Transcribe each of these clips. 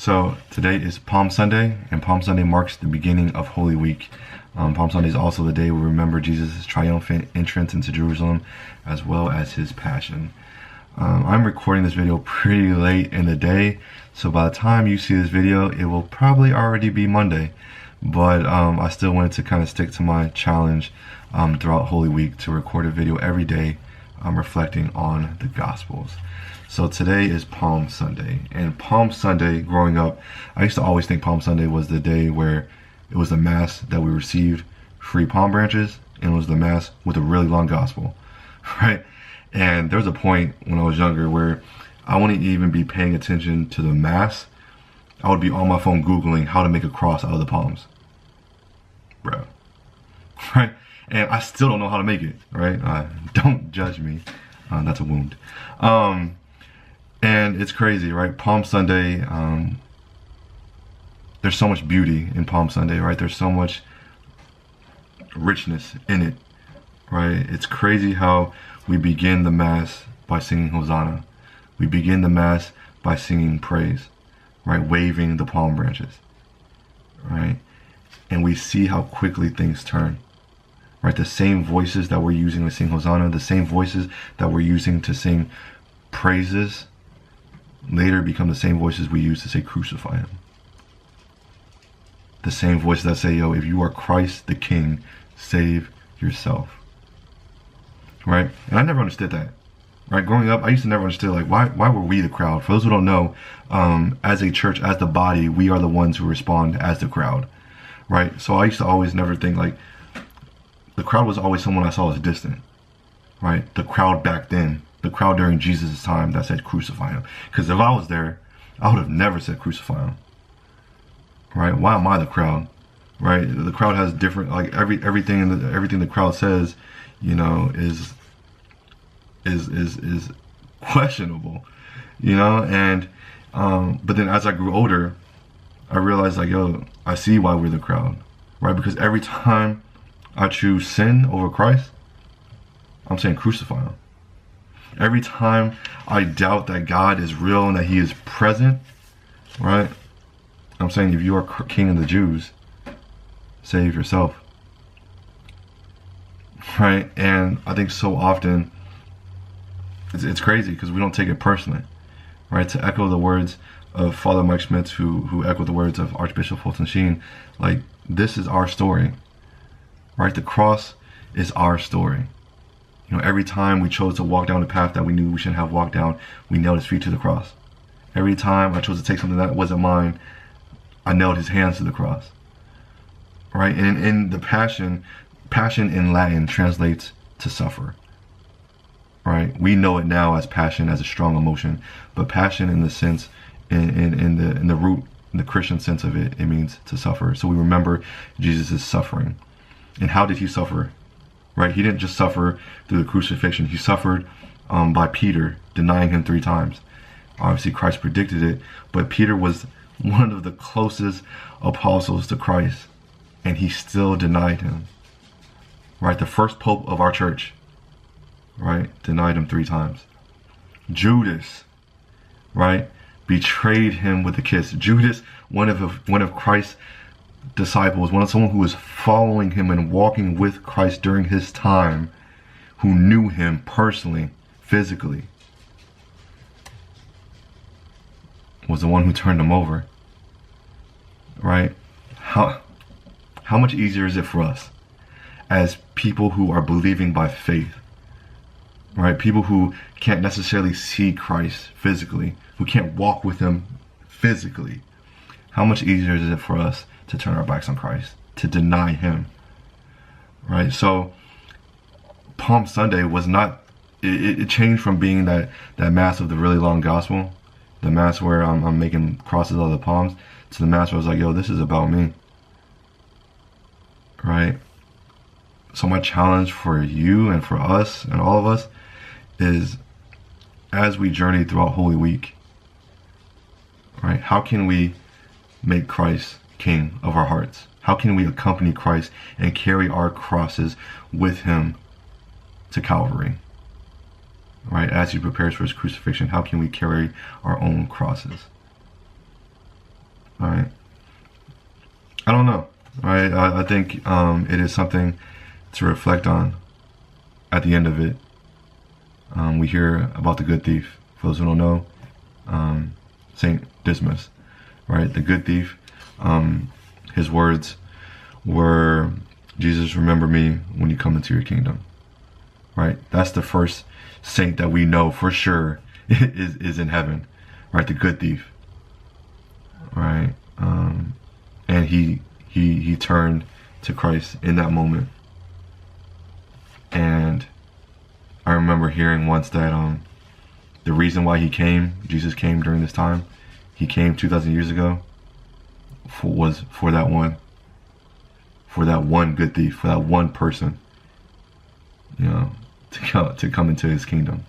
So today is Palm Sunday, and Palm Sunday marks the beginning of Holy Week. Palm Sunday is also the day we remember Jesus' triumphant entrance into Jerusalem, as well as his passion. I'm recording this video pretty late in the day, so by the time you see this video, it will probably already be Monday. But I still wanted to kind of stick to my challenge throughout Holy Week to record a video every day reflecting on the Gospels. So today is Palm Sunday, and Palm Sunday, growing up, I used to always think Palm Sunday was the day where it was the Mass that we received free palm branches, and it was the Mass with a really long Gospel, right? And there was a point when I was younger where I wouldn't even be paying attention to the Mass. I would be on my phone Googling how to make a cross out of the palms, bro, right? And I still don't know how to make it, right? Don't judge me, that's a wound. And it's crazy, right? Palm Sunday, there's so much beauty in Palm Sunday, right? There's so much richness in it, right? It's crazy how we begin the Mass by singing Hosanna. We begin the Mass by singing praise, right? Waving the palm branches, right? And we see how quickly things turn, right? The same voices that we're using to sing Hosanna, the same voices that we're using to sing praises, later become the same voices we use to say crucify him. The same voices that say, yo, if you are Christ the King, save yourself, right? And I never understood that, right? Growing up, I used to never understand, like, why were we the crowd? For those who don't know, as a church, as the body, we are the ones who respond as the crowd, right? So I used to always never think, like, the crowd was always someone I saw as distant, right? The crowd back then, the crowd during Jesus' time that said crucify him. Because if I was there, I would have never said crucify him, right? Why am I the crowd, right? The crowd has different, like, everything the crowd says, you know, is questionable, you know. And but then as I grew older, I realized, like, yo, I see why we're the crowd, right? Because every time I choose sin over Christ, I'm saying crucify him. Every time I doubt that God is real and that he is present, right, I'm saying, if you are King of the Jews, save yourself, right? And I think so often it's crazy because we don't take it personally, right? To echo the words of Father Mike Schmitz, who echoed the words of Archbishop Fulton Sheen, like, this is our story, right? The cross is our story. You know, every time we chose to walk down the path that we knew we shouldn't have walked down, we nailed his feet to the cross. Every time I chose to take something that wasn't mine, I nailed his hands to the cross, right? And in the passion in Latin translates to suffer, right? We know it now as passion, as a strong emotion, but passion in the sense, in the root, in the Christian sense of it, it means to suffer. So we remember Jesus' suffering. And how did he suffer? Right? He didn't just suffer through the crucifixion. He suffered by Peter denying him 3 times. Obviously, Christ predicted it, but Peter was one of the closest apostles to Christ, and he still denied him. Right? The first pope of our church, right, denied him 3 times. Judas, right, betrayed him with a kiss. Judas, one of Christ's disciples, someone who was following him and walking with Christ during his time, who knew him personally, physically, was the one who turned him over, right? How much easier is it for us as people who are believing by faith, right? People who can't necessarily see Christ physically, who can't walk with him physically. How much easier is it for us to turn our backs on Christ, to deny him, right? So Palm Sunday was not, it changed from being that Mass of the really long Gospel, the Mass where I'm making crosses out of the palms, to the Mass where I was like, yo, this is about me, right? So my challenge for you and for us and all of us is, as we journey throughout Holy Week, right, how can we make Christ King of our hearts? How can we accompany Christ and carry our crosses with him to Calvary? Right? As he prepares for his crucifixion, how can we carry our own crosses? right? I don't know, right? I think it is something to reflect on. At the end of it, we hear about the good thief. For those who don't know, Saint Dismas, right? The good thief. His words were, "Jesus, remember me when you come into your kingdom." Right? That's the first saint that we know for sure is in heaven, right? The good thief, right? And he turned to Christ in that moment. And I remember hearing once that the reason why Jesus came during this time, he came 2,000 years ago, was for that one good thief, for that one person, to come into his kingdom.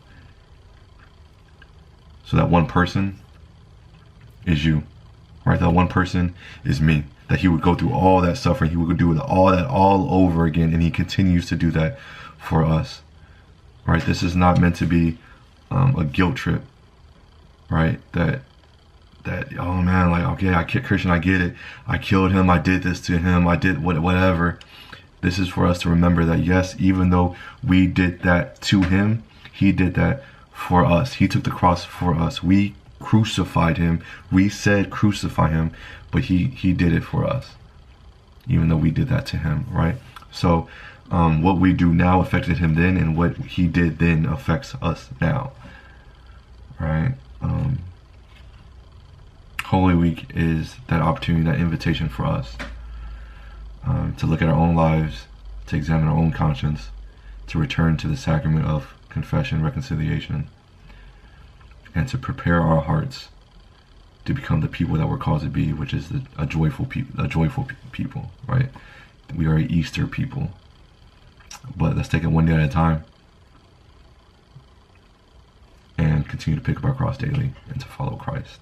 So that one person is you, right? That one person is me. That he would go through all that suffering, he would do all that all over again, and he continues to do that for us, right? This is not meant to be a guilt trip, right? That oh man, like, okay, I killed Christian, I get it, I killed him, I did this to him, I did whatever. This is for us to remember that yes, even though we did that to him, he did that for us. He took the cross for us. We crucified him. We said crucify him, but he did it for us, even though we did that to him, right? So what we do now affected him then, and what he did then affects us now, right? Holy Week is that opportunity, that invitation for us to look at our own lives, to examine our own conscience, to return to the sacrament of confession, reconciliation, and to prepare our hearts to become the people that we're called to be, which is a joyful people, right? We are an Easter people. But let's take it one day at a time and continue to pick up our cross daily and to follow Christ.